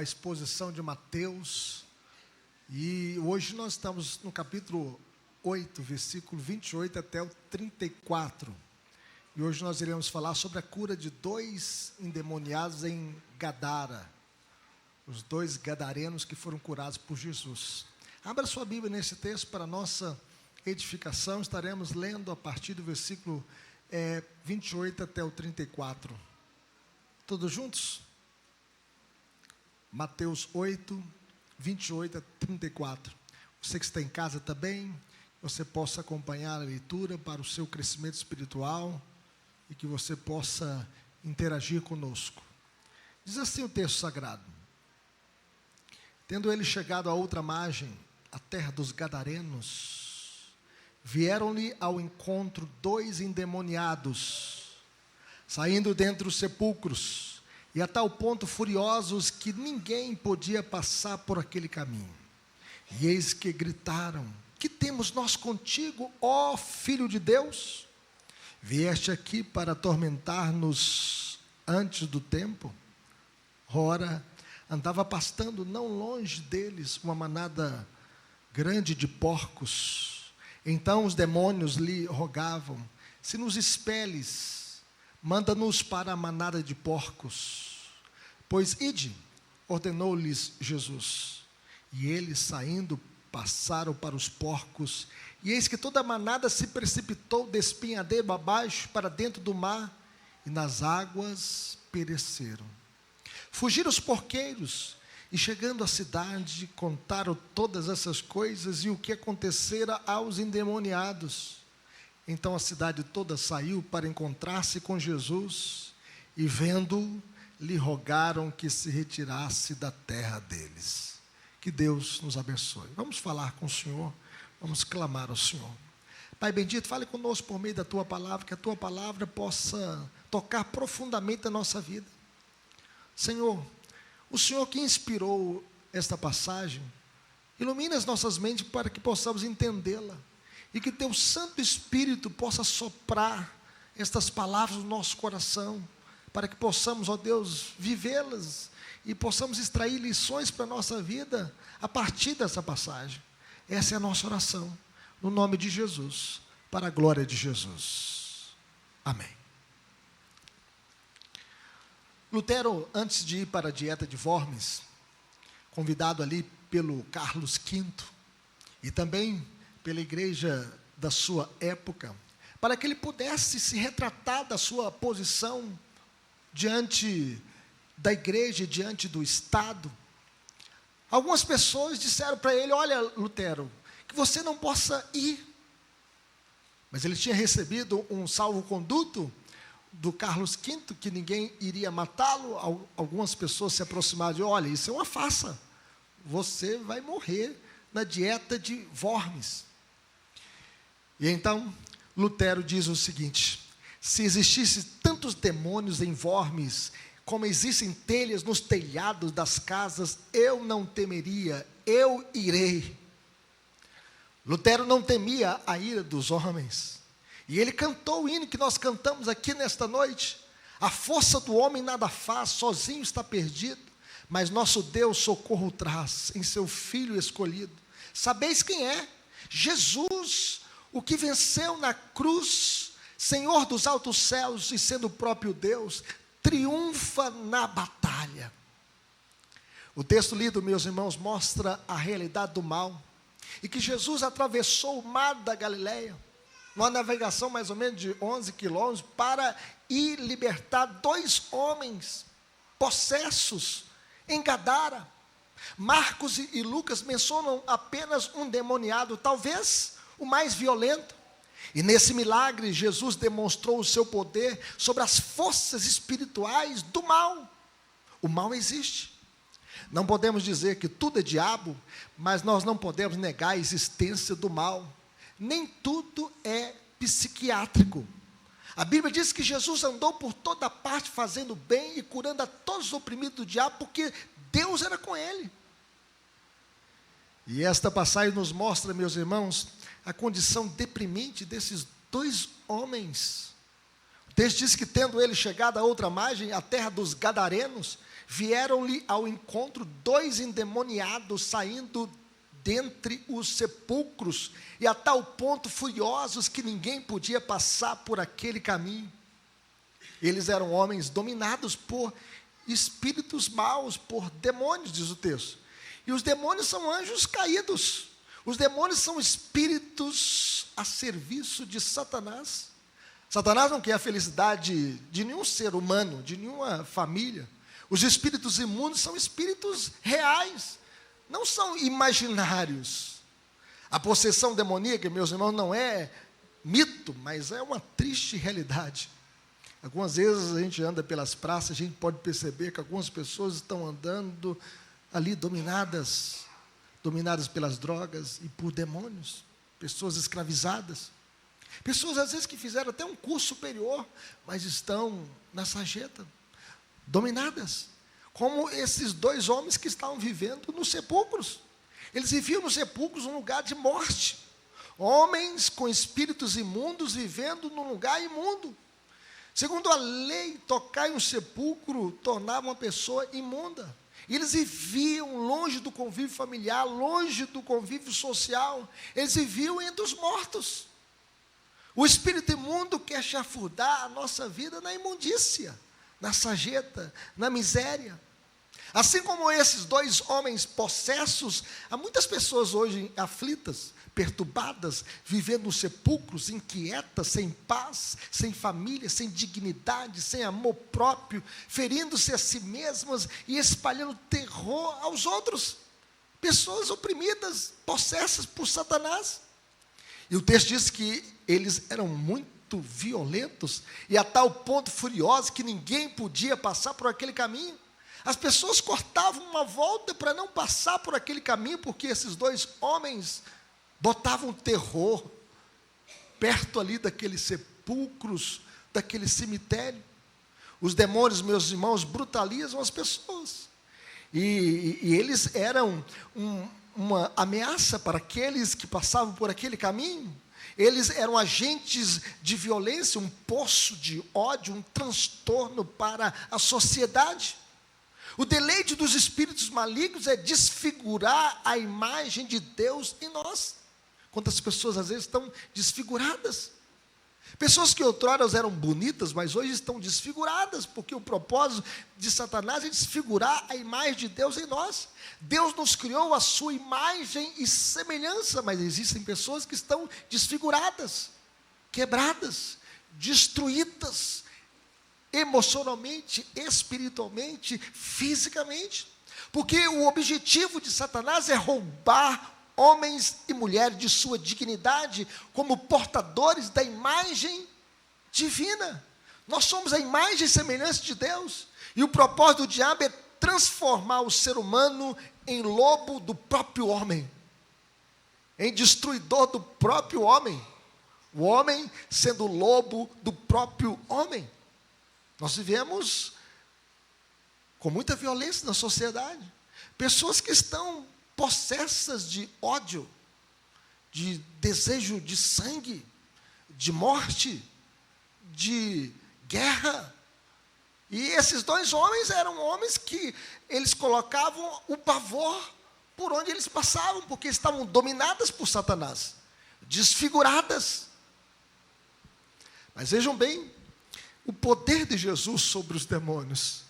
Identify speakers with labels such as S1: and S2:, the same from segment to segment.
S1: a exposição de Mateus, e hoje nós estamos no capítulo 8, versículo 28 até o 34. E hoje nós iremos falar sobre a cura de 2 endemoniados em Gadara, os 2 gadarenos que foram curados por Jesus. Abra sua Bíblia nesse texto para nossa edificação. Estaremos lendo a partir do versículo 28 até o 34. Todos juntos? Mateus 8, 28 a 34. Você que está em casa também, você possa acompanhar a leitura para o seu crescimento espiritual e que você possa interagir conosco. Diz assim o texto sagrado: tendo ele chegado à outra margem, a terra dos gadarenos, vieram-lhe ao encontro 2 endemoniados, saindo dentre os sepulcros, e a tal ponto furiosos que ninguém podia passar por aquele caminho. E eis que gritaram: que temos nós contigo, ó Filho de Deus? Vieste aqui para atormentar-nos antes do tempo? Ora, andava pastando não longe deles uma manada grande de porcos. Então os demônios lhe rogavam: se nos expeles, manda-nos para a manada de porcos. Pois ide, ordenou-lhes Jesus. E eles, saindo, passaram para os porcos, e eis que toda a manada se precipitou de espinhadeiro abaixo para dentro do mar, e nas águas pereceram. Fugiram os porqueiros, e chegando à cidade, contaram todas essas coisas e o que acontecera aos endemoniados. Então a cidade toda saiu para encontrar-se com Jesus, e vendo-o, lhe rogaram que se retirasse da terra deles. Que Deus nos abençoe. Vamos falar com o Senhor, vamos clamar ao Senhor. Pai bendito, fale conosco por meio da Tua palavra, que a Tua palavra possa tocar profundamente a nossa vida. Senhor, o Senhor que inspirou esta passagem, ilumina as nossas mentes para que possamos entendê-la, e que Teu Santo Espírito possa soprar estas palavras no nosso coração, para que possamos, ó Deus, vivê-las, e possamos extrair lições para a nossa vida, a partir dessa passagem. Essa é a nossa oração, no nome de Jesus, para a glória de Jesus. Amém. Lutero, antes de ir para a dieta de Worms, convidado ali pelo Carlos V, e também pela igreja da sua época, para que ele pudesse se retratar da sua posição diante da igreja, diante do Estado, algumas pessoas disseram para ele: olha, Lutero, que você não possa ir. Mas ele tinha recebido um salvo-conduto do Carlos V, que ninguém iria matá-lo. Algumas pessoas se aproximaram e: olha, isso é uma farsa, você vai morrer na dieta de Worms. E então Lutero diz o seguinte: se existisse tantos demônios em Worms como existem telhas nos telhados das casas, eu não temeria, eu irei. Lutero não temia a ira dos homens, e ele cantou o hino que nós cantamos aqui nesta noite: a força do homem nada faz, sozinho está perdido, mas nosso Deus socorro traz em seu Filho escolhido. Sabeis quem é? Jesus, o que venceu na cruz, Senhor dos altos céus, e sendo o próprio Deus, triunfa na batalha. O texto lido, meus irmãos, mostra a realidade do mal, e que Jesus atravessou o mar da Galileia, numa navegação mais ou menos de 11 quilômetros, para ir libertar 2 homens possessos em Gadara. Marcos e Lucas mencionam apenas um endemoniado, talvez o mais violento. E nesse milagre, Jesus demonstrou o seu poder sobre as forças espirituais do mal. O mal existe. Não podemos dizer que tudo é diabo, mas nós não podemos negar a existência do mal. Nem tudo é psiquiátrico. A Bíblia diz que Jesus andou por toda parte fazendo bem e curando a todos os oprimidos do diabo, porque Deus era com ele. E esta passagem nos mostra, meus irmãos, a condição deprimente desses 2 homens. O texto diz que, tendo ele chegado a outra margem, a terra dos gadarenos, vieram-lhe ao encontro 2 endemoniados saindo dentre os sepulcros, e a tal ponto furiosos que ninguém podia passar por aquele caminho. Eles eram homens dominados por espíritos maus, por demônios, diz o texto. E os demônios são anjos caídos. Os demônios são espíritos a serviço de Satanás. Satanás não quer a felicidade de nenhum ser humano, de nenhuma família. Os espíritos imundos são espíritos reais, não são imaginários. A possessão demoníaca, meus irmãos, não é mito, mas é uma triste realidade. Algumas vezes a gente anda pelas praças, a gente pode perceber que algumas pessoas estão andando ali dominadas pelas drogas e por demônios, pessoas escravizadas. Pessoas às vezes que fizeram até um curso superior, mas estão na sarjeta, dominadas. Como esses 2 homens que estavam vivendo nos sepulcros. Eles viviam nos sepulcros um lugar de morte. Homens com espíritos imundos vivendo num lugar imundo. Segundo a lei, tocar em um sepulcro tornava uma pessoa imunda. E eles viviam longe do convívio familiar, longe do convívio social. Eles viviam entre os mortos. O espírito imundo quer chafurdar a nossa vida na imundícia, na sarjeta, na miséria. Assim como esses 2 homens possessos, há muitas pessoas hoje aflitas, perturbadas, vivendo nos sepulcros, inquietas, sem paz, sem família, sem dignidade, sem amor próprio, ferindo-se a si mesmas e espalhando terror aos outros. Pessoas oprimidas, possessas por Satanás. E o texto diz que eles eram muito violentos e a tal ponto furiosos que ninguém podia passar por aquele caminho. As pessoas cortavam uma volta para não passar por aquele caminho, porque esses 2 homens botavam terror perto ali daqueles sepulcros, daquele cemitério. Os demônios, meus irmãos, brutalizam as pessoas. E eles eram uma ameaça para aqueles que passavam por aquele caminho. Eles eram agentes de violência, um poço de ódio, um transtorno para a sociedade. O deleite dos espíritos malignos é desfigurar a imagem de Deus em nós. Quantas pessoas às vezes estão desfiguradas? Pessoas que outrora eram bonitas, mas hoje estão desfiguradas, porque o propósito de Satanás é desfigurar a imagem de Deus em nós. Deus nos criou a sua imagem e semelhança, mas existem pessoas que estão desfiguradas, quebradas, destruídas, emocionalmente, espiritualmente, fisicamente. Porque o objetivo de Satanás é roubar homens e mulheres de sua dignidade como portadores da imagem divina. Nós somos a imagem e semelhança de Deus. E o propósito do diabo é transformar o ser humano em lobo do próprio homem, em destruidor do próprio homem. O homem sendo lobo do próprio homem. Nós vivemos com muita violência na sociedade. Pessoas que estão possessas de ódio, de desejo de sangue, de morte, de guerra. E esses 2 homens eram homens que eles colocavam o pavor por onde eles passavam, porque estavam dominadas por Satanás, desfiguradas. Mas vejam bem, o poder de Jesus sobre os demônios.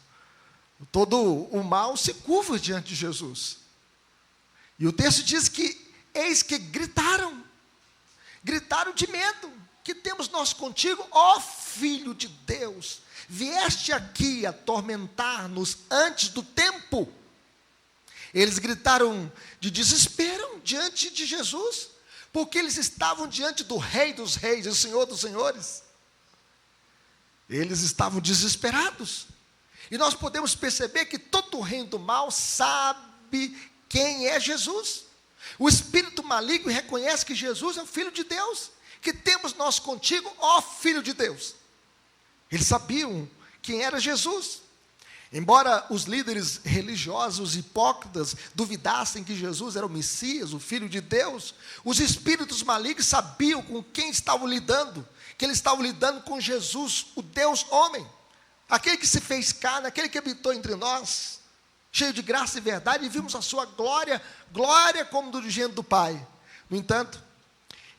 S1: Todo o mal se curva diante de Jesus. E o texto diz que, eis que gritaram de medo. Que temos nós contigo, ó Filho de Deus? Vieste aqui atormentar-nos antes do tempo. Eles gritaram de desespero diante de Jesus, porque eles estavam diante do Rei dos Reis, o Senhor dos Senhores. Eles estavam desesperados. E nós podemos perceber que todo o reino do mal sabe quem é Jesus. O espírito maligno reconhece que Jesus é o Filho de Deus. Que temos nós contigo, ó Filho de Deus. Eles sabiam quem era Jesus. Embora os líderes religiosos hipócritas duvidassem que Jesus era o Messias, o Filho de Deus, os espíritos malignos sabiam com quem estavam lidando, que eles estavam lidando com Jesus, o Deus homem. aquele que se fez carne, aquele que habitou entre nós, cheio de graça e verdade, e vimos a sua glória, glória como do unigênito do Pai. No entanto,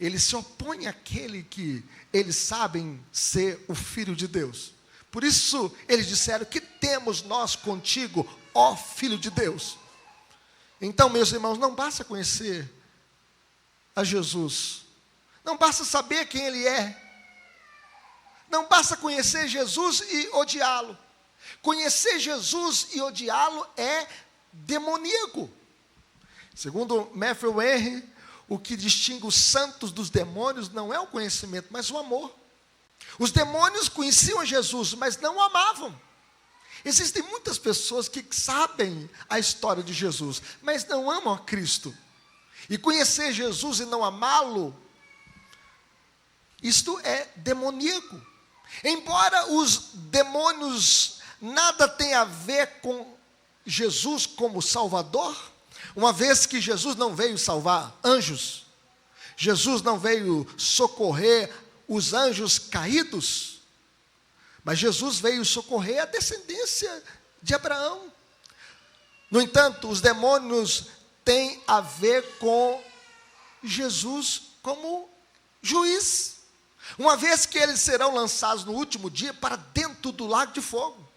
S1: ele se opõe àquele que eles sabem ser o Filho de Deus. Por isso, eles disseram: que temos nós contigo, ó Filho de Deus? Então, meus irmãos, não basta conhecer a Jesus, não basta saber quem Ele é, não basta conhecer Jesus e odiá-lo. Conhecer Jesus e odiá-lo é demoníaco. Segundo Matthew Henry, o que distingue os santos dos demônios não é o conhecimento, mas o amor. Os demônios conheciam Jesus, mas não o amavam. Existem muitas pessoas que sabem a história de Jesus, mas não amam a Cristo. E conhecer Jesus e não amá-lo, isto é demoníaco. Embora os demônios nada tenham a ver com Jesus como Salvador, uma vez que Jesus não veio salvar anjos, Jesus não veio socorrer os anjos caídos, mas Jesus veio socorrer a descendência de Abraão. No entanto, os demônios têm a ver com Jesus como juiz, uma vez que eles serão lançados no último dia para dentro do lago de fogo.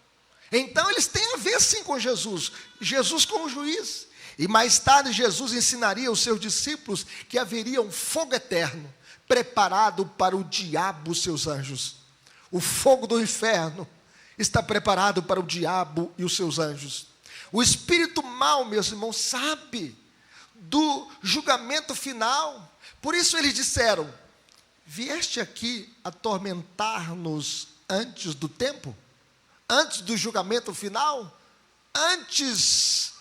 S1: Então eles têm a ver sim com Jesus, Jesus como juiz. E mais tarde Jesus ensinaria aos seus discípulos que haveria um fogo eterno, preparado para o diabo e seus anjos. O fogo do inferno está preparado para o diabo e os seus anjos. O espírito mau, meus irmãos, sabe do julgamento final. Por isso eles disseram: vieste aqui atormentar-nos antes do tempo? Antes do julgamento final? Antes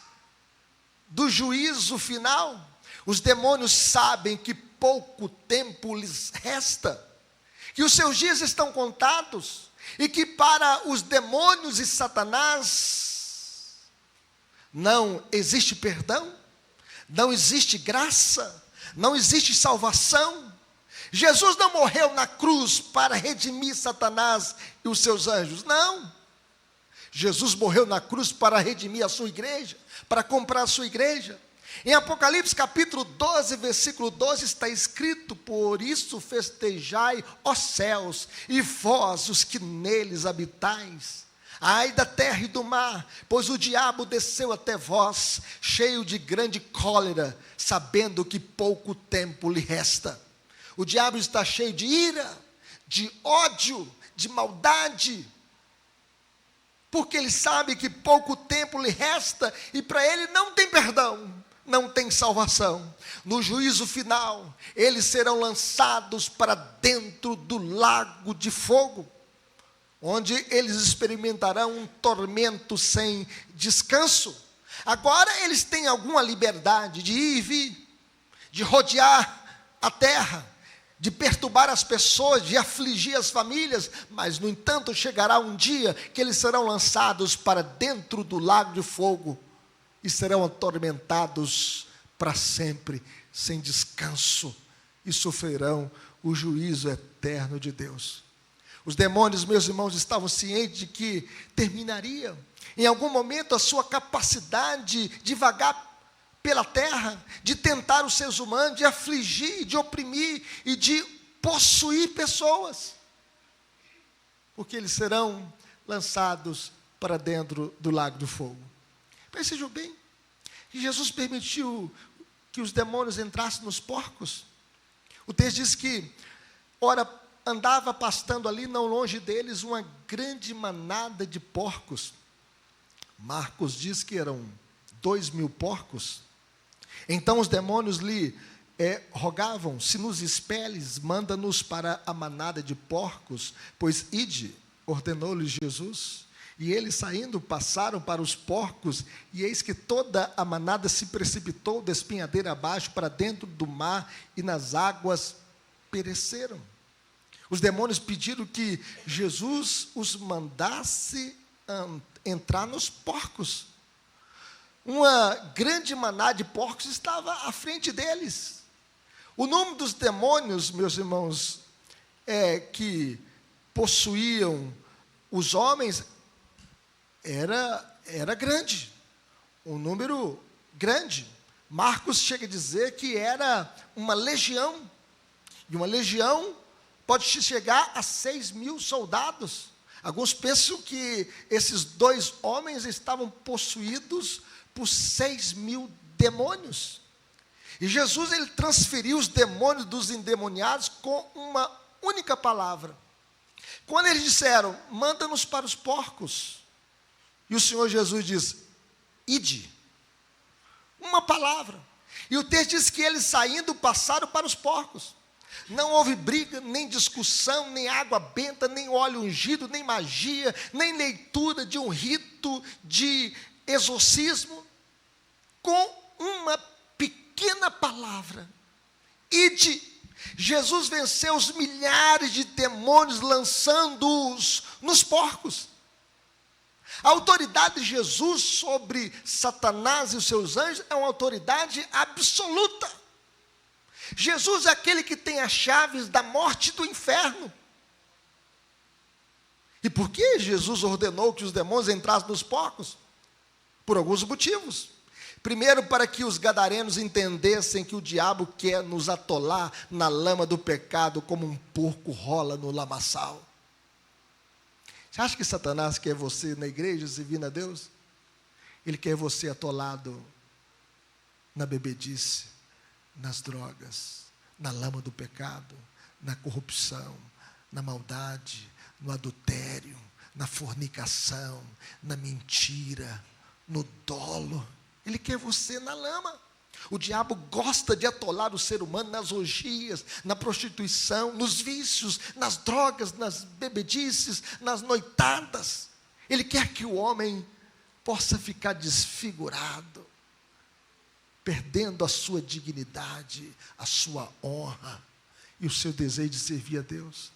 S1: do juízo final? Os demônios sabem que pouco tempo lhes resta, que os seus dias estão contados, e que para os demônios e Satanás não existe perdão, não existe graça, não existe salvação. Jesus não morreu na cruz para redimir Satanás e os seus anjos, não. Jesus morreu na cruz para redimir a sua igreja, para comprar a sua igreja. Em Apocalipse capítulo 12, versículo 12 está escrito: por isso festejai, ó céus, e vós os que neles habitais. Ai da terra e do mar, pois o diabo desceu até vós, cheio de grande cólera, sabendo que pouco tempo lhe resta. O diabo está cheio de ira, de ódio, de maldade, porque ele sabe que pouco tempo lhe resta, e para ele não tem perdão, não tem salvação. No juízo final, eles serão lançados para dentro do lago de fogo, onde eles experimentarão um tormento sem descanso. Agora eles têm alguma liberdade de ir e vir, de rodear a terra, de perturbar as pessoas, de afligir as famílias, mas no entanto chegará um dia que eles serão lançados para dentro do lago de fogo e serão atormentados para sempre, sem descanso, e sofrerão o juízo eterno de Deus. Os demônios, meus irmãos, estavam cientes de que terminaria em algum momento a sua capacidade de vagar pela terra, de tentar os seres humanos, de afligir, de oprimir e de possuir pessoas, porque eles serão lançados para dentro do lago do fogo. Percebam bem que Jesus permitiu que os demônios entrassem nos porcos. O texto diz que, ora, andava pastando ali, não longe deles, uma grande manada de porcos. Marcos diz que eram 2.000 porcos. Então os demônios lhe rogavam: se nos expeles, manda-nos para a manada de porcos, pois ide, ordenou-lhes Jesus. E eles, saindo, passaram para os porcos, e eis que toda a manada se precipitou da espinhadeira abaixo para dentro do mar, e nas águas pereceram. Os demônios pediram que Jesus os mandasse entrar nos porcos. Uma grande manada de porcos estava à frente deles. O nome dos demônios, meus irmãos, que possuíam os homens, era grande, um número grande. Marcos chega a dizer que era uma legião, e uma legião pode chegar a 6.000 soldados. Alguns pensam que esses 2 homens estavam possuídos por 6.000 demônios. E Jesus, ele transferiu os demônios dos endemoniados com uma única palavra. Quando eles disseram, manda-nos para os porcos, e o Senhor Jesus diz, ide. Uma palavra. E o texto diz que eles saindo passaram para os porcos. Não houve briga, nem discussão, nem água benta, nem óleo ungido, nem magia, nem leitura de um rito de exorcismo. Com uma pequena palavra, ide. Jesus venceu os milhares de demônios, lançando-os nos porcos. A autoridade de Jesus sobre Satanás e os seus anjos é uma autoridade absoluta. Jesus é aquele que tem as chaves da morte e do inferno. E por que Jesus ordenou que os demônios entrassem nos porcos? Por alguns motivos. Primeiro, para que os gadarenos entendessem que o diabo quer nos atolar na lama do pecado, como um porco rola no lamaçal. Você acha que Satanás quer você na igreja servindo a Deus? Ele quer você atolado na bebedice, nas drogas, na lama do pecado, na corrupção, na maldade, no adultério, na fornicação, na mentira, no dolo. Ele quer você na lama. O diabo gosta de atolar o ser humano nas orgias, na prostituição, nos vícios, nas drogas, nas bebedices, nas noitadas. Ele quer que o homem possa ficar desfigurado, perdendo a sua dignidade, a sua honra e o seu desejo de servir a Deus.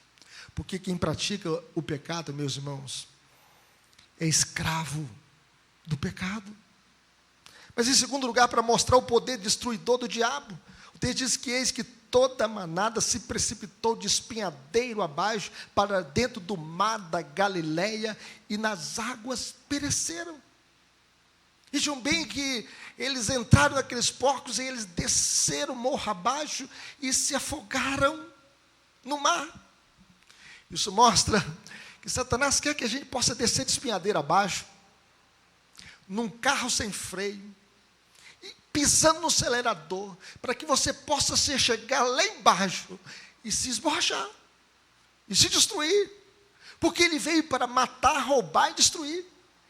S1: Porque quem pratica o pecado, meus irmãos, é escravo do pecado. Mas em segundo lugar, para mostrar o poder destruidor do diabo, o texto diz que eis que toda a manada se precipitou de espinhadeiro abaixo para dentro do mar da Galileia e nas águas pereceram. Vejam bem que eles entraram naqueles porcos e eles desceram morro abaixo e se afogaram no mar. Isso mostra que Satanás quer que a gente possa descer de espinhadeiro abaixo, num carro sem freio, e pisando no acelerador, para que você possa chegar lá embaixo e se esborrachar, e se destruir, porque ele veio para matar, roubar e destruir.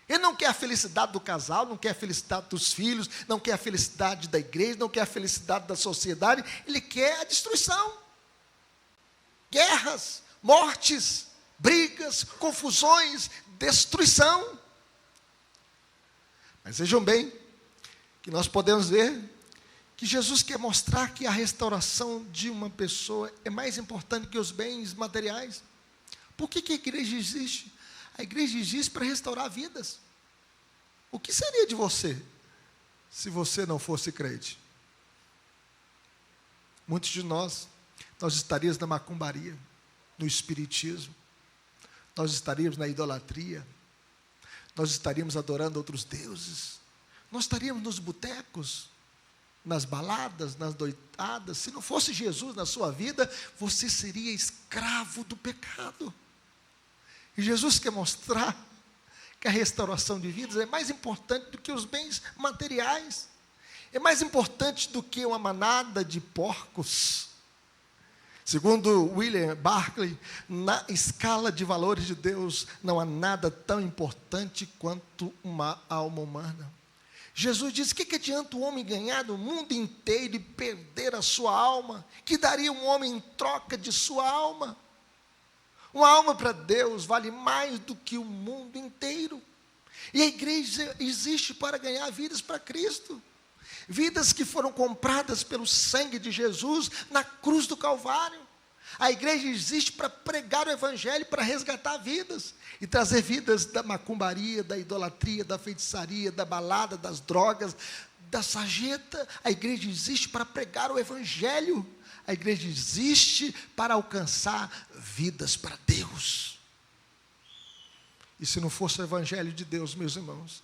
S1: Ele não quer a felicidade do casal, não quer a felicidade dos filhos, não quer a felicidade da igreja, não quer a felicidade da sociedade, ele quer a destruição. Guerras, mortes, brigas, confusões, destruição. Mas vejam bem, que nós podemos ver que Jesus quer mostrar que a restauração de uma pessoa é mais importante que os bens materiais. Por que a igreja existe? A igreja existe para restaurar vidas. O que seria de você, se você não fosse crente? Muitos de nós estaríamos na macumbaria, no espiritismo, nós estaríamos na idolatria, nós estaríamos adorando outros deuses, nós estaríamos nos botecos, nas baladas, nas noitadas. Se não fosse Jesus na sua vida, você seria escravo do pecado. E Jesus quer mostrar que a restauração de vidas é mais importante do que os bens materiais, é mais importante do que uma manada de porcos. Segundo William Barclay, na escala de valores de Deus, não há nada tão importante quanto uma alma humana. Jesus disse, que adianta o homem ganhar o mundo inteiro e perder a sua alma? Que daria um homem em troca de sua alma? Uma alma para Deus vale mais do que o mundo inteiro. E a igreja existe para ganhar vidas para Cristo. Vidas que foram compradas pelo sangue de Jesus na cruz do Calvário. A igreja existe para pregar o evangelho, para resgatar vidas. E trazer vidas da macumbaria, da idolatria, da feitiçaria, da balada, das drogas, da sarjeta. A igreja existe para pregar o evangelho. A igreja existe para alcançar vidas para Deus. E se não fosse o Evangelho de Deus, meus irmãos,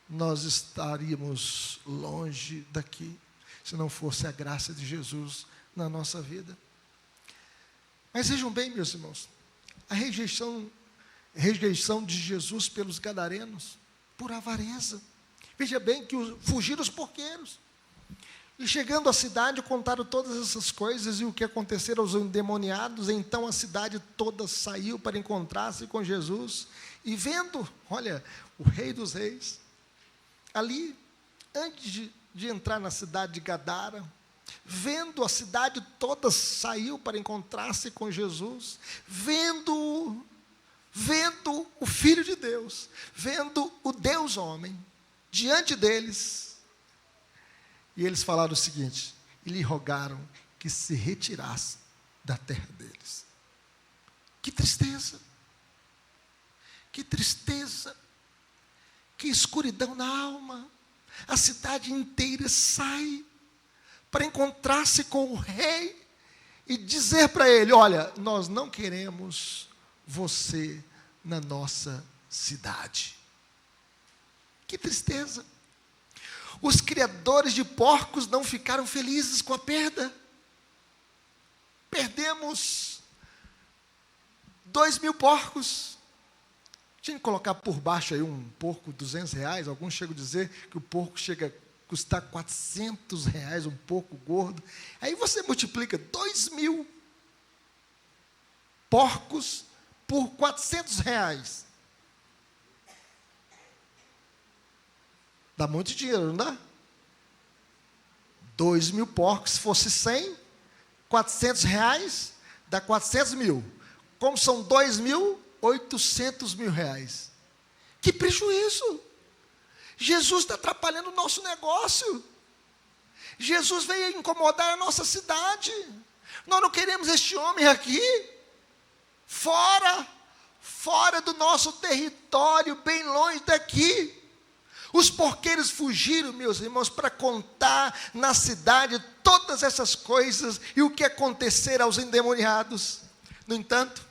S1: nós estaríamos longe daqui, se não fosse a graça de Jesus na nossa vida. Mas vejam bem, meus irmãos, a rejeição de Jesus pelos gadarenos, por avareza. Veja bem que fugiram os porqueiros. E chegando à cidade, contaram todas essas coisas e o que acontecera aos endemoniados. Então a cidade toda saiu para encontrar-se com Jesus. E vendo, olha, o Rei dos Reis, ali, antes de entrar na cidade de Gadara, vendo a cidade toda saiu para encontrar-se com Jesus, vendo o Filho de Deus, vendo o Deus homem, diante deles, e eles falaram o seguinte, e lhe rogaram que se retirasse da terra deles. Que tristeza, que escuridão na alma. A cidade inteira sai para encontrar-se com o rei e dizer para ele, olha, nós não queremos você na nossa cidade. Que tristeza. Os criadores de porcos não ficaram felizes com a perda. Perdemos 2.000 porcos. Tinha que colocar por baixo aí um porco R$200. Alguns chegam a dizer que o porco chega a custar R$400, um porco gordo. Aí você multiplica 2.000 porcos por R$400. Dá muito dinheiro, não dá? 2.000 porcos, se fosse 100, R$400, dá 400 mil. Como são 2.000, 800 mil reais. Que prejuízo! Jesus está atrapalhando o nosso negócio. Jesus veio incomodar a nossa cidade. Nós não queremos este homem aqui. Fora do nosso território, bem longe daqui. Os porqueiros fugiram, meus irmãos, para contar na cidade todas essas coisas e o que acontecer aos endemoniados. No entanto,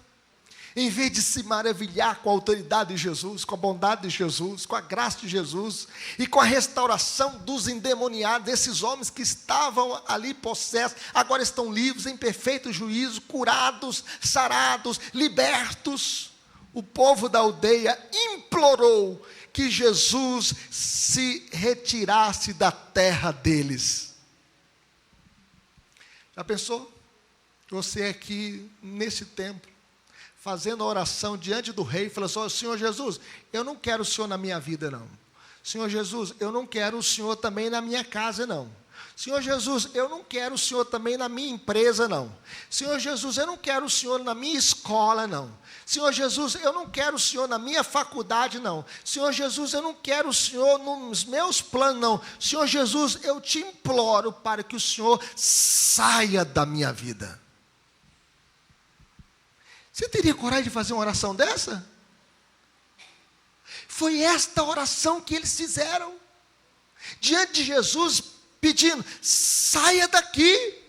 S1: em vez de se maravilhar com a autoridade de Jesus, com a bondade de Jesus, com a graça de Jesus e com a restauração dos endemoniados, esses homens que estavam ali possessos, agora estão livres, em perfeito juízo, curados, sarados, libertos. O povo da aldeia implorou que Jesus se retirasse da terra deles. Já pensou? Você aqui nesse templo, fazendo a oração diante do rei, falando assim, Senhor Jesus, eu não quero o Senhor na minha vida não. Senhor Jesus, eu não quero o Senhor também na minha casa não. Senhor Jesus, eu não quero o Senhor também na minha empresa não. Senhor Jesus, eu não quero o Senhor na minha escola não. Senhor Jesus, eu não quero o Senhor na minha faculdade não. Senhor Jesus, eu não quero o Senhor nos meus planos não. Senhor Jesus, eu te imploro para que o Senhor saia da minha vida. Você teria coragem de fazer uma oração dessa? Foi esta oração que eles fizeram diante de Jesus, pedindo, saia daqui,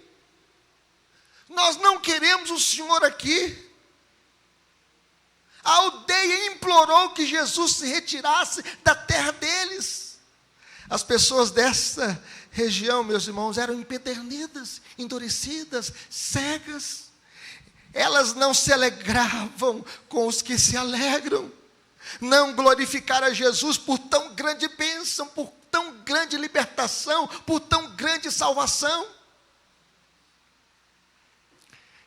S1: nós não queremos o Senhor aqui. A aldeia implorou que Jesus se retirasse da terra deles. As pessoas dessa região, meus irmãos, eram empedernidas, endurecidas, cegas. Elas não se alegravam com os que se alegram, não glorificaram a Jesus por tão grande bênção, por tão grande libertação, por tão grande salvação.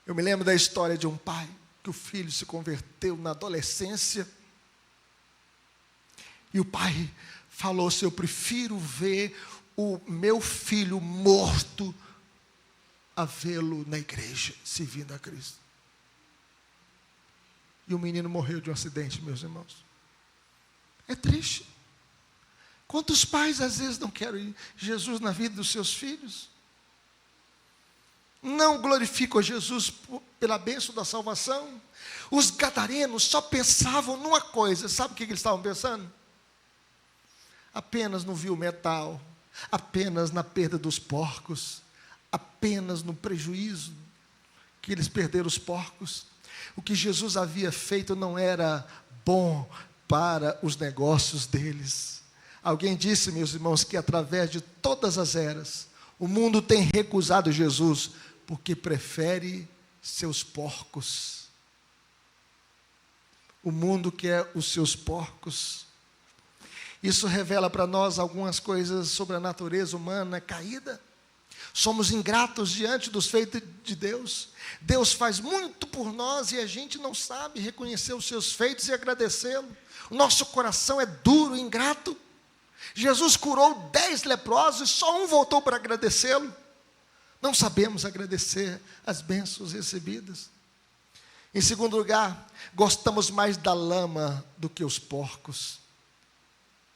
S1: Eu me lembro da história de um pai, que o filho se converteu na adolescência, e o pai falou assim, eu prefiro ver o meu filho morto, a vê-lo na igreja, servindo a Cristo. E o menino morreu de um acidente, meus irmãos. É triste. Quantos pais às vezes não querem Jesus na vida dos seus filhos? Não glorificam a Jesus pela bênção da salvação? Os gadarenos só pensavam numa coisa, sabe o que eles estavam pensando? Apenas no vil metal, apenas na perda dos porcos, apenas no prejuízo que eles perderam os porcos. O que Jesus havia feito não era bom para os negócios deles. Alguém disse, meus irmãos, que através de todas as eras, o mundo tem recusado Jesus, porque prefere seus porcos. O mundo quer os seus porcos. Isso revela para nós algumas coisas sobre a natureza humana caída. Somos ingratos diante dos feitos de Deus. Deus faz muito por nós e a gente não sabe reconhecer os seus feitos e agradecê-lo. O nosso coração é duro, ingrato. Jesus curou 10 leprosos e só um voltou para agradecê-lo. Não sabemos agradecer as bênçãos recebidas. Em segundo lugar, gostamos mais da lama do que os porcos.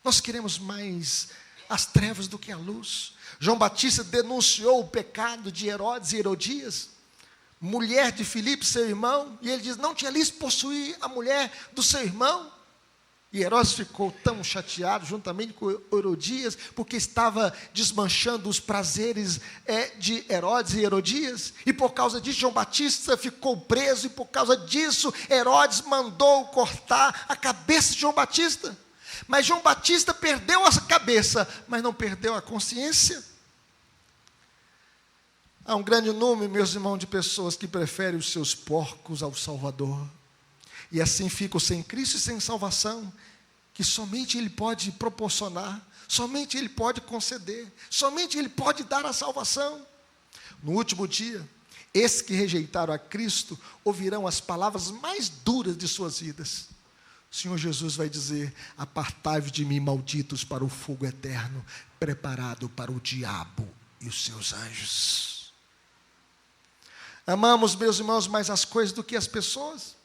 S1: Nós queremos mais as trevas do que a luz. João Batista denunciou o pecado de Herodes e Herodias, mulher de Filipe, seu irmão, e ele diz, não te lhes possuir a mulher do seu irmão. E Herodes ficou tão chateado, juntamente com Herodias, porque estava desmanchando os prazeres de Herodes e Herodias, e por causa disso João Batista ficou preso, e por causa disso Herodes mandou cortar a cabeça de João Batista. Mas João Batista perdeu a cabeça, mas não perdeu a consciência. Há um grande número, meus irmãos, de pessoas que preferem os seus porcos ao Salvador. E assim ficam sem Cristo e sem salvação, que somente Ele pode proporcionar, somente Ele pode conceder, somente Ele pode dar a salvação. No último dia, esses que rejeitaram a Cristo ouvirão as palavras mais duras de suas vidas. O Senhor Jesus vai dizer, apartai-vos de mim, malditos, para o fogo eterno, preparado para o diabo e os seus anjos. Amamos, meus irmãos, mais as coisas do que as pessoas.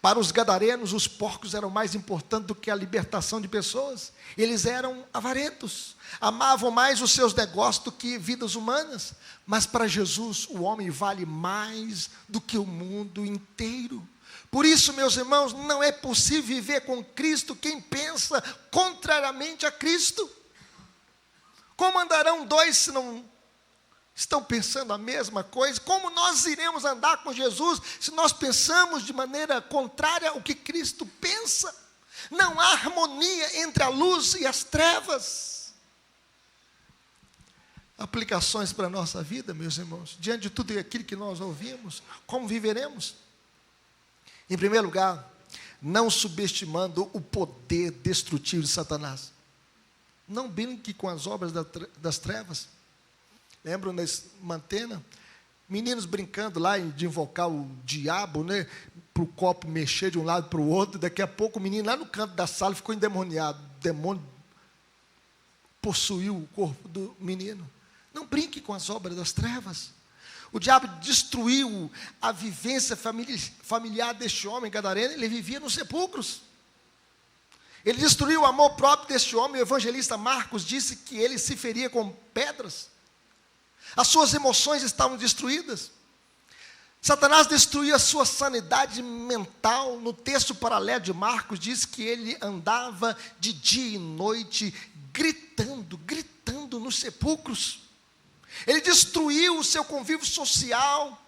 S1: Para os gadarenos, os porcos eram mais importantes do que a libertação de pessoas. Eles eram avarentos, amavam mais os seus negócios do que vidas humanas. Mas para Jesus, o homem vale mais do que o mundo inteiro. Por isso, meus irmãos, não é possível viver com Cristo quem pensa contrariamente a Cristo. Como andarão dois se não estão pensando a mesma coisa? Como nós iremos andar com Jesus se nós pensamos de maneira contrária ao que Cristo pensa? Não há harmonia entre a luz e as trevas. Aplicações para a nossa vida, meus irmãos, diante de tudo aquilo que nós ouvimos, como viveremos? Em primeiro lugar, não subestimando o poder destrutivo de Satanás. Não brinque com as obras das trevas. Lembram na Mantena? Meninos brincando lá de invocar o diabo, né? Para o copo mexer de um lado para o outro. Daqui a pouco o menino lá no canto da sala ficou endemoniado. O demônio possuiu o corpo do menino. Não brinque com as obras das trevas. O diabo destruiu a vivência familiar deste homem gadareno. Ele vivia nos sepulcros. Ele destruiu o amor próprio deste homem. O evangelista Marcos disse que ele se feria com pedras. As suas emoções estavam destruídas. Satanás destruiu a sua sanidade mental. No texto paralelo de Marcos diz que ele andava de dia e noite gritando nos sepulcros. Ele destruiu o seu convívio social.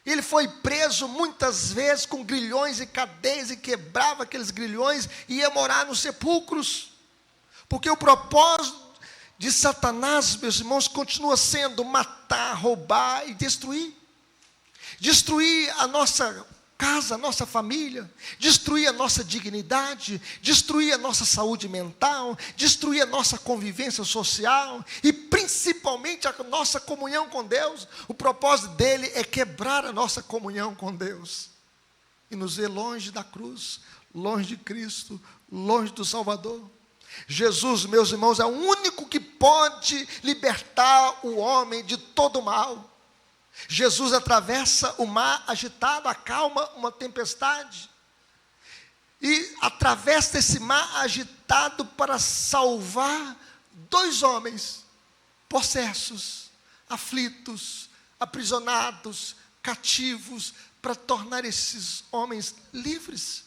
S1: Ele foi preso muitas vezes com grilhões e cadeias e quebrava aqueles grilhões e ia morar nos sepulcros. Porque o propósito de Satanás, meus irmãos, continua sendo matar, roubar e destruir. Destruir a nossa casa, a nossa família, destruir a nossa dignidade, destruir a nossa saúde mental, destruir a nossa convivência social e principalmente a nossa comunhão com Deus. O propósito dele é quebrar a nossa comunhão com Deus e nos ver longe da cruz, longe de Cristo, longe do Salvador. Jesus, meus irmãos, é o único que pode libertar o homem de todo o mal. Jesus atravessa o mar agitado, acalma uma tempestade. E atravessa esse mar agitado para salvar 2 homens possessos, aflitos, aprisionados, cativos, para tornar esses homens livres.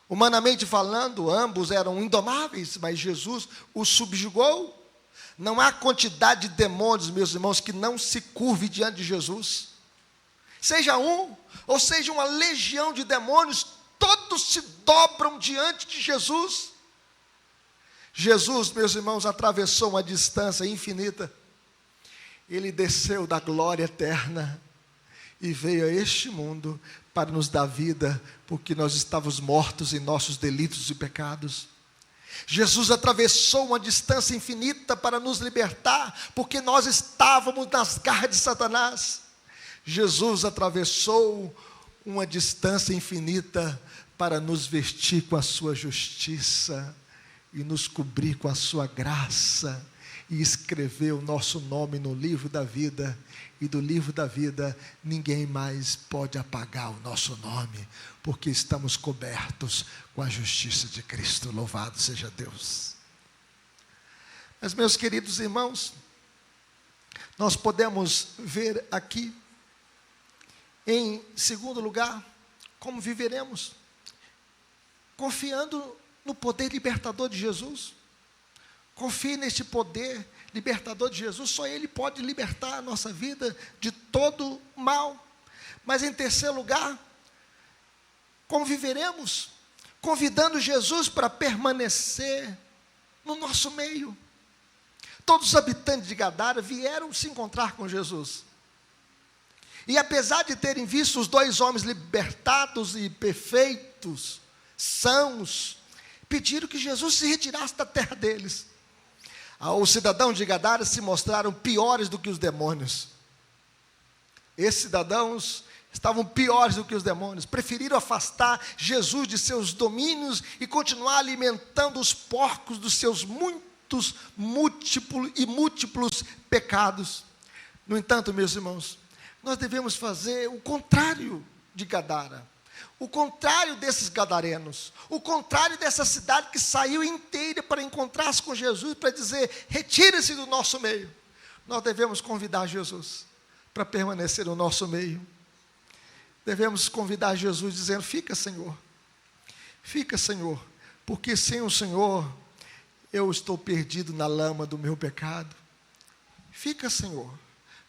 S1: Humanamente falando, ambos eram indomáveis, mas Jesus os subjugou. Não há quantidade de demônios, meus irmãos, que não se curve diante de Jesus. Seja um, ou seja uma legião de demônios, todos se dobram diante de Jesus. Jesus, meus irmãos, atravessou uma distância infinita. Ele desceu da glória eterna e veio a este mundo para nos dar vida, porque nós estávamos mortos em nossos delitos e pecados. Jesus atravessou uma distância infinita para nos libertar, porque nós estávamos nas garras de Satanás. Jesus atravessou uma distância infinita para nos vestir com a sua justiça e nos cobrir com a sua graça e escrever o nosso nome no livro da vida, e do livro da vida ninguém mais pode apagar o nosso nome, porque estamos cobertos com a justiça de Cristo. Louvado seja Deus. Mas, meus queridos irmãos, nós podemos ver aqui, em segundo lugar, como viveremos, confiando no poder libertador de Jesus. Confie neste poder libertador de Jesus, só Ele pode libertar a nossa vida de todo mal. Mas em terceiro lugar, como viveremos? Convidando Jesus para permanecer no nosso meio. Todos os habitantes de Gadara vieram se encontrar com Jesus. E apesar de terem visto os dois homens libertados e perfeitos, sãos, pediram que Jesus se retirasse da terra deles. Os cidadãos de Gadara se mostraram piores do que os demônios. Esses cidadãos estavam piores do que os demônios. Preferiram afastar Jesus de seus domínios e continuar alimentando os porcos dos seus múltiplos pecados. No entanto, meus irmãos, nós devemos fazer o contrário de Gadara. O contrário desses gadarenos, o contrário dessa cidade que saiu inteira para encontrar-se com Jesus, para dizer: retire-se do nosso meio. Nós devemos convidar Jesus para permanecer no nosso meio. Devemos convidar Jesus dizendo: fica, Senhor, porque sem o Senhor eu estou perdido na lama do meu pecado. Fica, Senhor,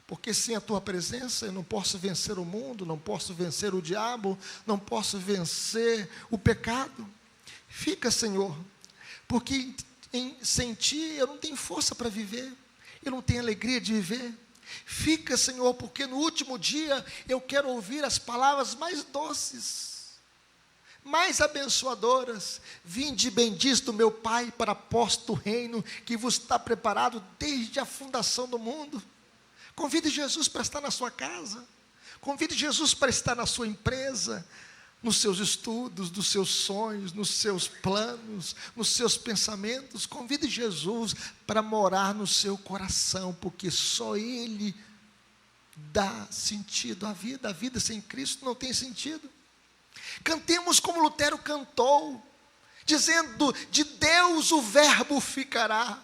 S1: porque sem a tua presença eu não posso vencer o mundo, não posso vencer o diabo, não posso vencer o pecado. Fica, Senhor, porque sem ti eu não tenho força para viver, eu não tenho alegria de viver. Fica, Senhor, porque no último dia eu quero ouvir as palavras mais doces, mais abençoadoras. Vinde bendito meu Pai para posto reino que vos está preparado desde a fundação do mundo. Convide Jesus para estar na sua casa. Convide Jesus para estar na sua empresa, nos seus estudos, nos seus sonhos, nos seus planos, nos seus pensamentos. Convide Jesus para morar no seu coração, porque só Ele dá sentido à vida. A vida sem Cristo não tem sentido. Cantemos como Lutero cantou, dizendo: de Deus o verbo ficará.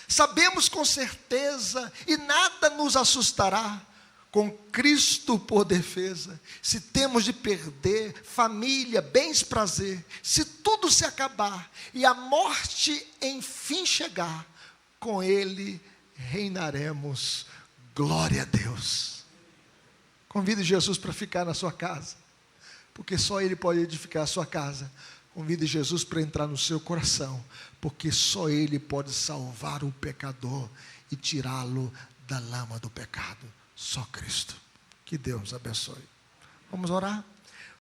S1: Sabemos com certeza, e nada nos assustará, com Cristo por defesa. Se temos de perder família, bens, prazer, se tudo se acabar e a morte enfim chegar, com Ele reinaremos. Glória a Deus. Convide Jesus para ficar na sua casa, porque só Ele pode edificar a sua casa. Convide Jesus para entrar no seu coração, porque só Ele pode salvar o pecador e tirá-lo da lama do pecado. Só Cristo. Que Deus nos abençoe. Vamos orar?